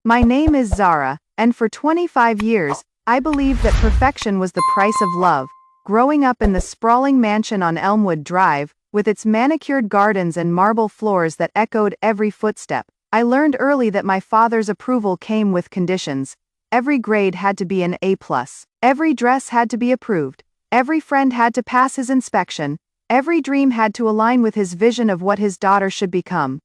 My name is Zara, and for 25 years, I believed that perfection was the price of love. Growing up in the sprawling mansion on Elmwood Drive, with its manicured gardens and marble floors that echoed every footstep, I learned early that my father's approval came with conditions. Every grade had to be an A+. Every dress had to be approved. Every friend had to pass his inspection. Every dream had to align with his vision of what his daughter should become.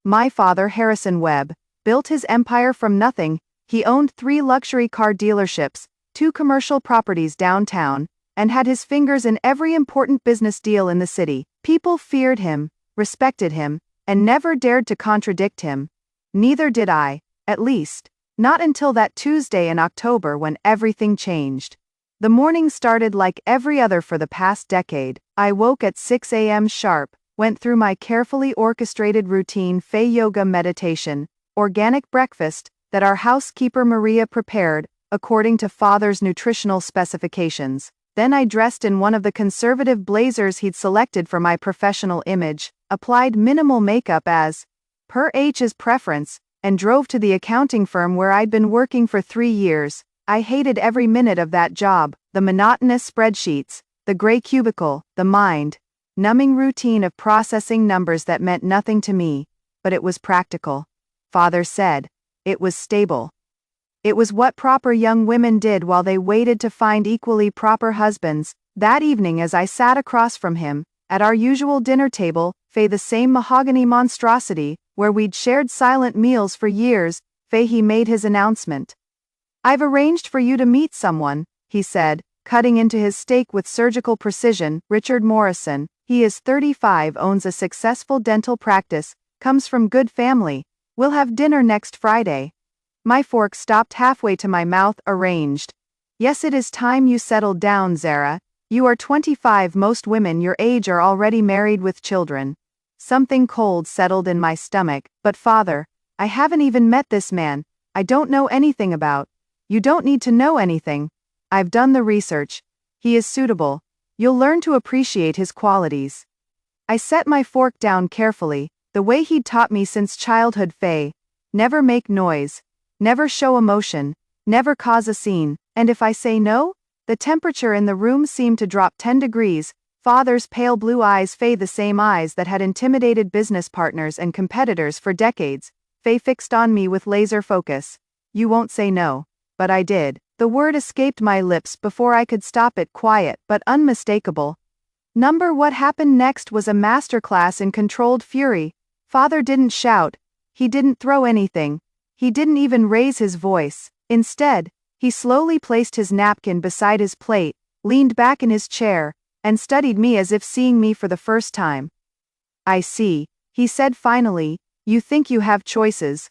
My father, Harrison Webb, built his empire from nothing. He owned 3 luxury car dealerships, 2 commercial properties downtown, and had his fingers in every important business deal in the city. People feared him, respected him, and never dared to contradict him. Neither did I, at least, not until that Tuesday in October when everything changed. The morning started like every other for the past decade. I woke at 6 a.m. sharp, went through my carefully orchestrated routine Fey yoga meditation, organic breakfast that our housekeeper Maria prepared, according to Father's nutritional specifications. Then I dressed in one of the conservative blazers he'd selected for my professional image, applied minimal makeup as per H's preference, and drove to the accounting firm where I'd been working for 3 years. I hated every minute of that job, the monotonous spreadsheets, the gray cubicle, the mind-numbing routine of processing numbers that meant nothing to me, but it was practical. Father said. It was stable. It was what proper young women did while they waited to find equally proper husbands. That evening as I sat across from him, at our usual dinner table, the same mahogany monstrosity, where we'd shared silent meals for years, he made his announcement. "I've arranged for you to meet someone," he said, cutting into his steak with surgical precision. "Richard Morrison. He is 35, owns a successful dental practice, comes from good family. We'll have dinner next Friday." My fork stopped halfway to my mouth. "Arranged. Yes, it is time you settled down, Zara. You are 25. Most women your age are already married with children." Something cold settled in my stomach. "But father, I haven't even met this man. I don't know anything about." "You don't need to know anything. I've done the research. He is suitable. You'll learn to appreciate his qualities." I set my fork down carefully, the way he'd taught me since childhood. Never make noise. Never show emotion. Never cause a scene. And if I say no? The temperature in the room seemed to drop 10 degrees. Father's pale blue eyes, the same eyes that had intimidated business partners and competitors for decades, fixed on me with laser focus. "You won't say no." But I did. The word escaped my lips before I could stop it. Quiet, but unmistakable. What happened next was a masterclass in controlled fury. Father didn't shout. He didn't throw anything. He didn't even raise his voice. Instead, he slowly placed his napkin beside his plate, leaned back in his chair, and studied me as if seeing me for the first time. "I see," he said finally, "you think you have choices."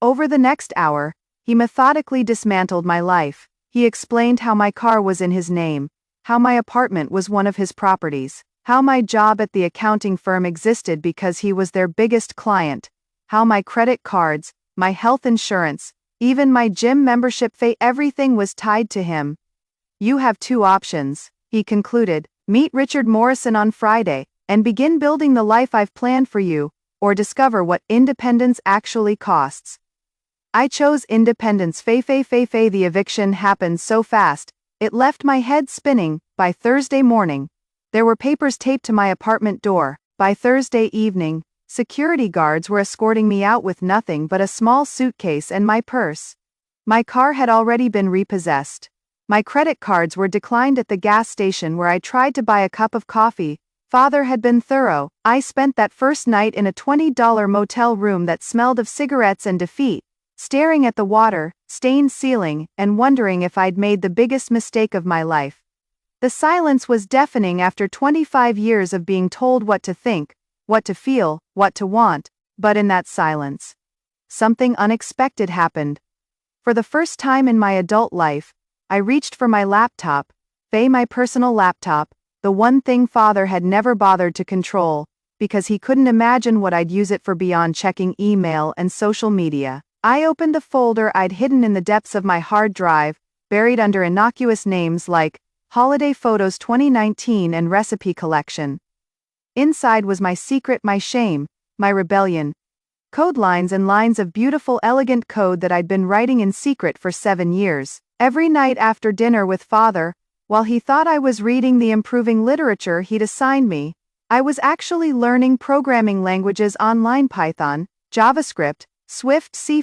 Over the next hour, he methodically dismantled my life. He explained how my car was in his name, how my apartment was one of his properties, how my job at the accounting firm existed because he was their biggest client, how my credit cards, my health insurance, even my gym membership, everything was tied to him. "You have 2 options," he concluded. "Meet Richard Morrison on Friday, and begin building the life I've planned for you, or discover what independence actually costs." I chose independence. The eviction happened so fast, it left my head spinning. By Thursday morning, there were papers taped to my apartment door. By Thursday evening, security guards were escorting me out with nothing but a small suitcase and my purse. My car had already been repossessed. My credit cards were declined at the gas station where I tried to buy a cup of coffee. Father had been thorough. I spent that first night in a $20 motel room that smelled of cigarettes and defeat, staring at the water-stained ceiling, and wondering if I'd made the biggest mistake of my life. The silence was deafening after 25 years of being told what to think, what to feel, what to want, but in that silence, something unexpected happened. For the first time in my adult life, I reached for my laptop, my personal laptop, the one thing Father had never bothered to control, because he couldn't imagine what I'd use it for beyond checking email and social media. I opened the folder I'd hidden in the depths of my hard drive, buried under innocuous names like Holiday Photos 2019 and Recipe Collection. Inside was my secret, my shame, my rebellion. Code lines and lines of beautiful, elegant code that I'd been writing in secret for 7 years. Every night after dinner with father, while he thought I was reading the improving literature he'd assigned me, I was actually learning programming languages online: Python, JavaScript, Swift, C#.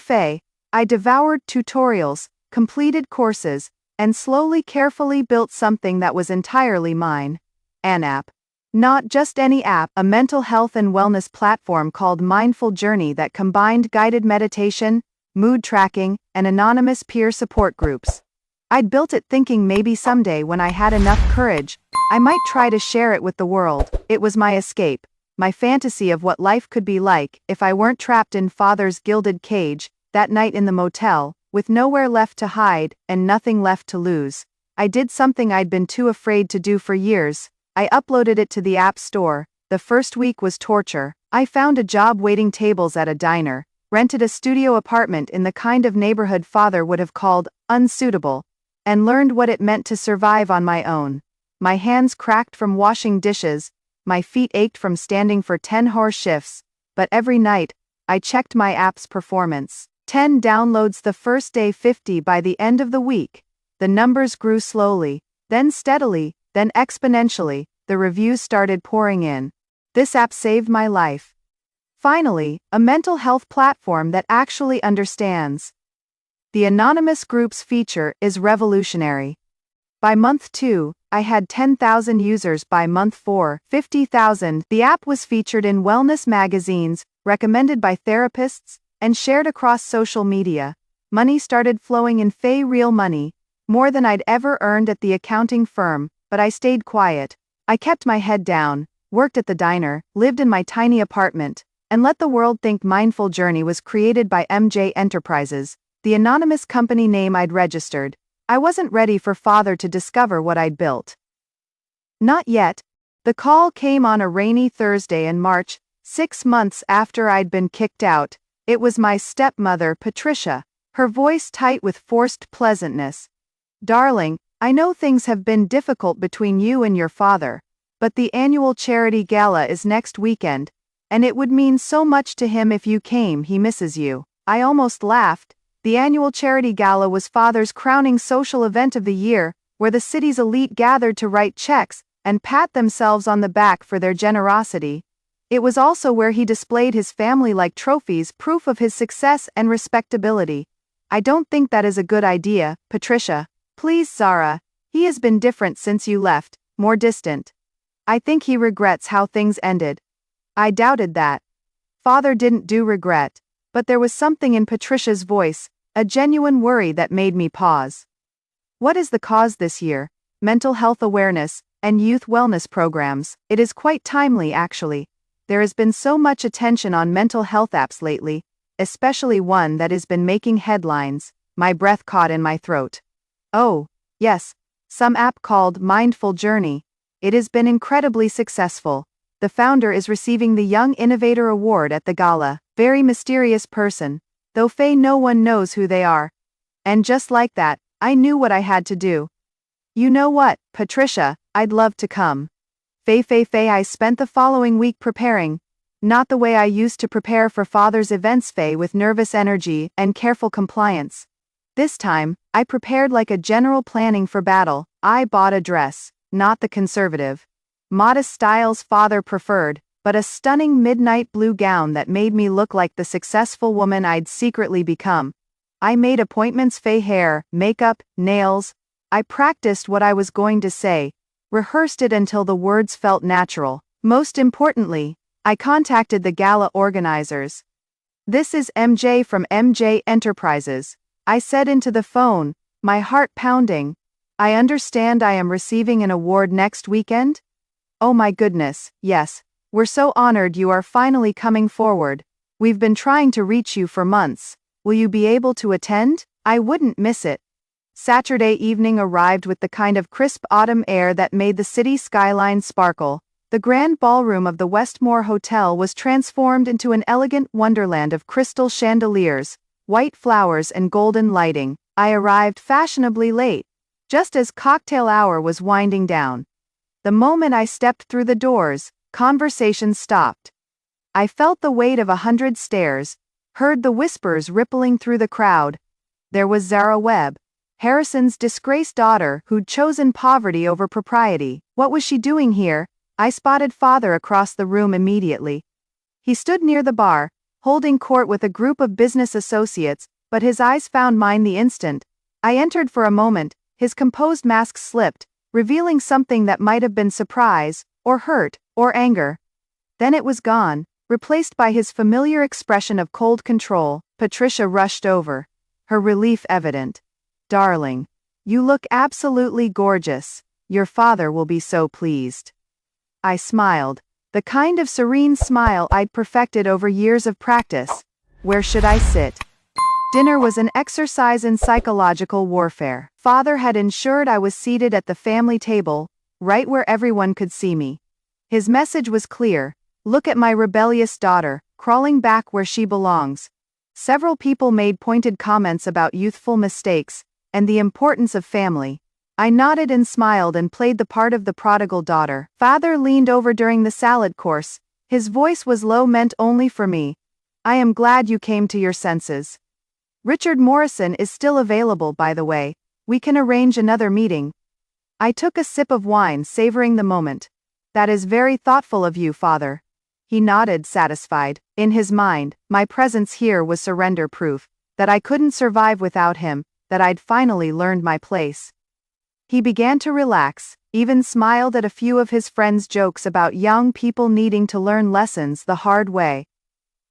I devoured tutorials, completed courses, and slowly, carefully built something that was entirely mine. An app. Not just any app, a mental health and wellness platform called Mindful Journey that combined guided meditation, mood tracking, and anonymous peer support groups. I'd built it thinking maybe someday when I had enough courage, I might try to share it with the world. It was my escape, my fantasy of what life could be like if I weren't trapped in father's gilded cage, that night in the motel, with nowhere left to hide and nothing left to lose. I did something I'd been too afraid to do for years. I uploaded it to the App Store. The first week was torture. I found a job waiting tables at a diner, rented a studio apartment in the kind of neighborhood father would have called unsuitable, and learned what it meant to survive on my own. My hands cracked from washing dishes, my feet ached from standing for 10-hour shifts, but every night, I checked my app's performance. 10 downloads the first day, 50 by the end of the week. The numbers grew slowly, then steadily, then exponentially. The reviews started pouring in. This app saved my life. Finally, a mental health platform that actually understands. The anonymous groups feature is revolutionary. By month 2, I had 10,000 users. By month 4, 50,000. The app was featured in wellness magazines, recommended by therapists, and shared across social media. Money started flowing in real money, more than I'd ever earned at the accounting firm, but I stayed quiet. I kept my head down, worked at the diner, lived in my tiny apartment, and let the world think Mindful Journey was created by MJ Enterprises, the anonymous company name I'd registered. I wasn't ready for father to discover what I'd built. Not yet. The call came on a rainy Thursday in March, 6 months after I'd been kicked out. It was my stepmother, Patricia, her voice tight with forced pleasantness. "Darling, I know things have been difficult between you and your father, but the annual charity gala is next weekend, and it would mean so much to him if you came. He misses you." I almost laughed. The annual charity gala was father's crowning social event of the year, where the city's elite gathered to write checks and pat themselves on the back for their generosity. It was also where he displayed his family-like trophies, proof of his success and respectability. "I don't think that is a good idea, Patricia. Please, Zara. He has been different since you left, more distant. I think he regrets how things ended." I doubted that. Father didn't do regret, but there was something in Patricia's voice, a genuine worry that made me pause. What is the cause this year? Mental health awareness and youth wellness programs. It is quite timely, actually. There has been so much attention on mental health apps lately, especially one that has been making headlines. My breath caught in my throat. Oh, yes, some app called Mindful Journey. It has been incredibly successful. The founder is receiving the Young Innovator Award at the gala. Very mysterious person, though no one knows who they are. And just like that, I knew what I had to do. "You know what, Patricia, I'd love to come." I spent the following week preparing. Not the way I used to prepare for father's events, with nervous energy and careful compliance. This time, I prepared like a general planning for battle. I bought a dress, not the conservative, modest styles father preferred, but a stunning midnight blue gown that made me look like the successful woman I'd secretly become. I made appointments: hair, makeup, nails. I practiced what I was going to say, rehearsed it until the words felt natural. Most importantly, I contacted the gala organizers. "This is MJ from MJ Enterprises," I said into the phone, my heart pounding. "I understand I am receiving an award next weekend?" "Oh my goodness, yes. We're so honored you are finally coming forward. We've been trying to reach you for months. Will you be able to attend?" I wouldn't miss it. Saturday evening arrived with the kind of crisp autumn air that made the city skyline sparkle. The grand ballroom of the Westmore Hotel was transformed into an elegant wonderland of crystal chandeliers, white flowers and golden lighting. I arrived fashionably late, just as cocktail hour was winding down. The moment I stepped through the doors, conversation stopped. I felt the weight of 100 stares, heard the whispers rippling through the crowd. There was Zara Webb, Harrison's disgraced daughter who'd chosen poverty over propriety. What was she doing here? I spotted father across the room immediately. He stood near the bar, holding court with a group of business associates, but his eyes found mine the instant I entered. For a moment, his composed mask slipped, revealing something that might have been surprise, or hurt, or anger. Then it was gone, replaced by his familiar expression of cold control. Patricia rushed over, her relief evident. "Darling, you look absolutely gorgeous. Your father will be so pleased." I smiled, the kind of serene smile I'd perfected over years of practice. Where should I sit? Dinner was an exercise in psychological warfare. Father had ensured I was seated at the family table, right where everyone could see me. His message was clear: look at my rebellious daughter, crawling back where she belongs. Several people made pointed comments about youthful mistakes, and the importance of family. I nodded and smiled and played the part of the prodigal daughter. Father leaned over during the salad course. His voice was low, meant only for me. "I am glad you came to your senses. Richard Morrison is still available, by the way. We can arrange another meeting." I took a sip of wine, savoring the moment. "That is very thoughtful of you, Father." He nodded, satisfied. In his mind, my presence here was surrender proof, that I couldn't survive without him, that I'd finally learned my place. He began to relax, even smiled at a few of his friends' jokes about young people needing to learn lessons the hard way.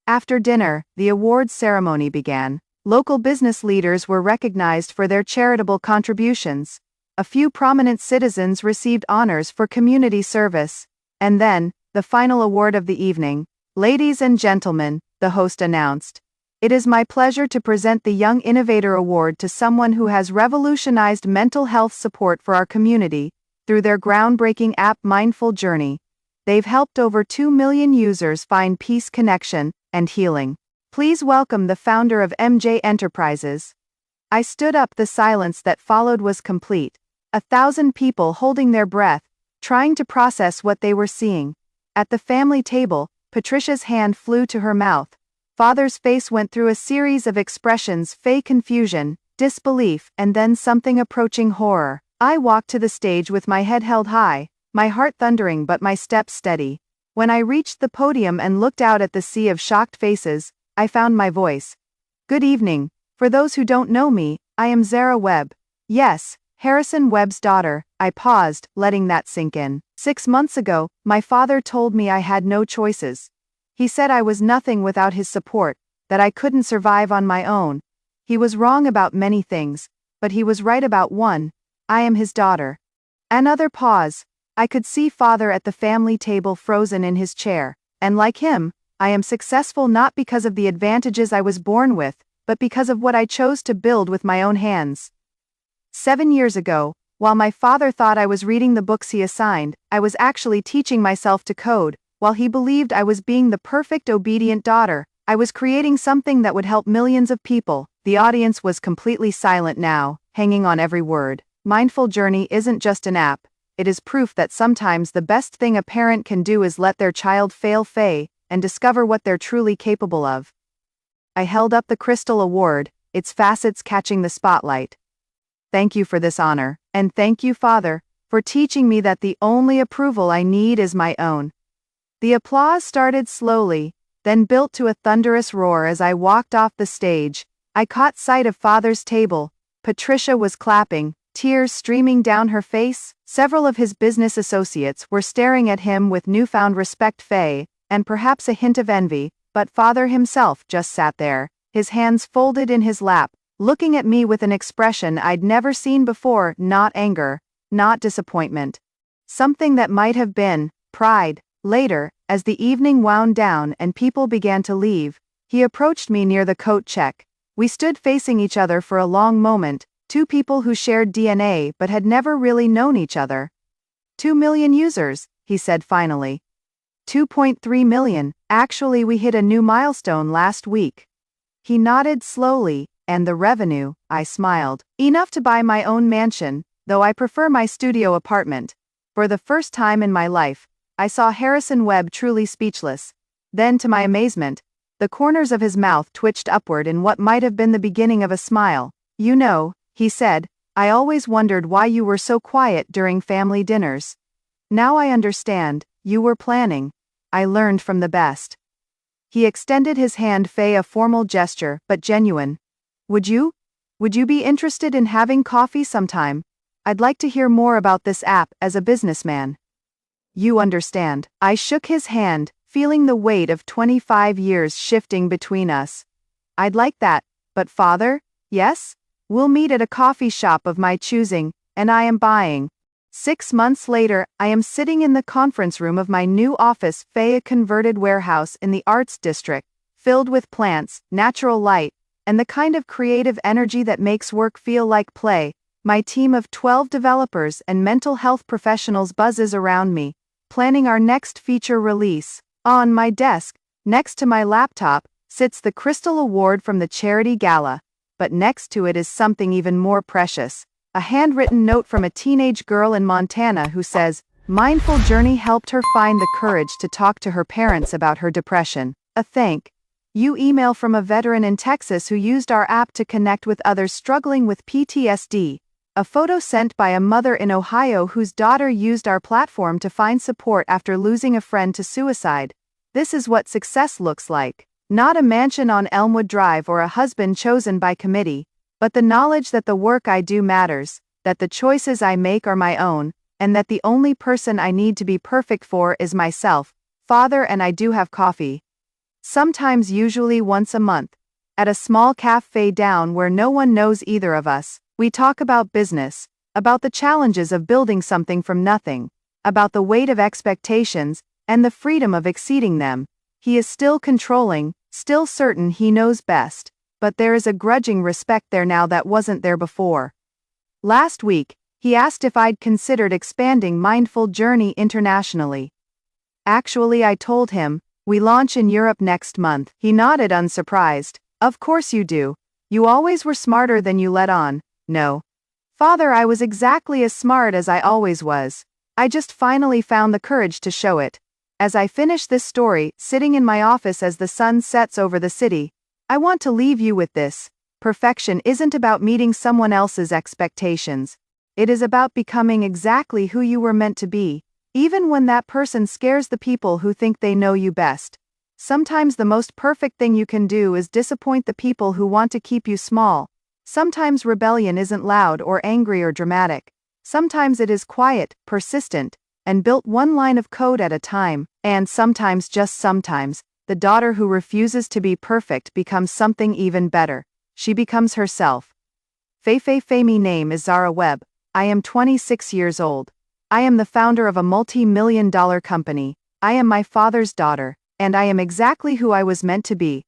After dinner, the awards ceremony began. Local business leaders were recognized for their charitable contributions. A few prominent citizens received honors for community service. And then, the final award of the evening. "Ladies and gentlemen," the host announced, "it is my pleasure to present the Young Innovator Award to someone who has revolutionized mental health support for our community through their groundbreaking app Mindful Journey. They've helped over 2 million users find peace, connection, and healing. Please welcome the founder of MJ Enterprises." I stood up. The silence that followed was complete. 1,000 people holding their breath, trying to process what they were seeing. At the family table, Patricia's hand flew to her mouth. Father's face went through a series of expressions: fake confusion, disbelief, and then something approaching horror. I walked to the stage with my head held high, my heart thundering but my steps steady. When I reached the podium and looked out at the sea of shocked faces, I found my voice. "Good evening. For those who don't know me, I am Zara Webb. Yes, Harrison Webb's daughter." I paused, letting that sink in. 6 months ago, my father told me I had no choices. He said I was nothing without his support, that I couldn't survive on my own. He was wrong about many things, but he was right about one: I am his daughter. Another pause. I could see father at the family table, frozen in his chair, and like him, I am successful not because of the advantages I was born with, but because of what I chose to build with my own hands. 7 years ago, while my father thought I was reading the books he assigned, I was actually teaching myself to code. While he believed I was being the perfect obedient daughter, I was creating something that would help millions of people. The audience was completely silent now, hanging on every word. Mindful Journey isn't just an app, it is proof that sometimes the best thing a parent can do is let their child fail and discover what they're truly capable of. I held up the crystal award, its facets catching the spotlight. "Thank you for this honor, and thank you, Father, for teaching me that the only approval I need is my own." The applause started slowly, then built to a thunderous roar as I walked off the stage. I caught sight of Father's table. Patricia was clapping, tears streaming down her face. Several of his business associates were staring at him with newfound respect, and perhaps a hint of envy, but Father himself just sat there, his hands folded in his lap, looking at me with an expression I'd never seen before: not anger, not disappointment. Something that might have been pride. Later, as the evening wound down and people began to leave, he approached me near the coat check. We stood facing each other for a long moment, two people who shared DNA but had never really known each other. 2 million users, he said finally. 2.3 million, actually we hit a new milestone last week. He nodded slowly. "And the revenue," I smiled. "Enough to buy my own mansion, though I prefer my studio apartment." For the first time in my life, I saw Harrison Webb truly speechless. Then, to my amazement, the corners of his mouth twitched upward in what might have been the beginning of a smile. "You know," he said, "I always wondered why you were so quiet during family dinners. Now I understand, you were planning. I learned from the best." He extended his hand, a formal gesture, but genuine. Would you? Would you be interested in having coffee sometime? I'd like to hear more about this app as a businessman. You understand. I shook his hand, feeling the weight of 25 years shifting between us. I'd like that, but father? Yes? We'll meet at a coffee shop of my choosing, and I am buying. 6 months later, I am sitting in the conference room of my new office, a converted warehouse in the arts district, filled with plants, natural light, and the kind of creative energy that makes work feel like play. My team of 12 developers and mental health professionals buzzes around me, planning our next feature release. On my desk, next to my laptop, sits the Crystal Award from the charity gala, but next to it is something even more precious. A handwritten note from a teenage girl in Montana who says, "Mindful Journey helped her find the courage to talk to her parents about her depression." A thank you email from a veteran in Texas who used our app to connect with others struggling with PTSD. A photo sent by a mother in Ohio whose daughter used our platform to find support after losing a friend to suicide. This is what success looks like. Not a mansion on Elmwood Drive or a husband chosen by committee, but the knowledge that the work I do matters, that the choices I make are my own, and that the only person I need to be perfect for is myself. Father and I do have coffee. Sometimes, usually once a month. At a small cafe down where no one knows either of us. We talk about business, about the challenges of building something from nothing, about the weight of expectations, and the freedom of exceeding them. He is still controlling, still certain he knows best, but there is a grudging respect there now that wasn't there before. Last week, he asked if I'd considered expanding Mindful Journey internationally. Actually, I told him, we launch in Europe next month. He nodded unsurprised. Of course you do. You always were smarter than you let on. No. Father, I was exactly as smart as I always was. I just finally found the courage to show it. As I finish this story, sitting in my office as the sun sets over the city, I want to leave you with this. Perfection isn't about meeting someone else's expectations. It is about becoming exactly who you were meant to be, even when that person scares the people who think they know you best. Sometimes the most perfect thing you can do is disappoint the people who want to keep you small. Sometimes rebellion isn't loud or angry or dramatic. Sometimes it is quiet, persistent, and built one line of code at a time. And sometimes, just sometimes, the daughter who refuses to be perfect becomes something even better. She becomes herself. My name is Zara Webb. I am 26 years old. I am the founder of a multi-million-dollar company. I am my father's daughter, and I am exactly who I was meant to be.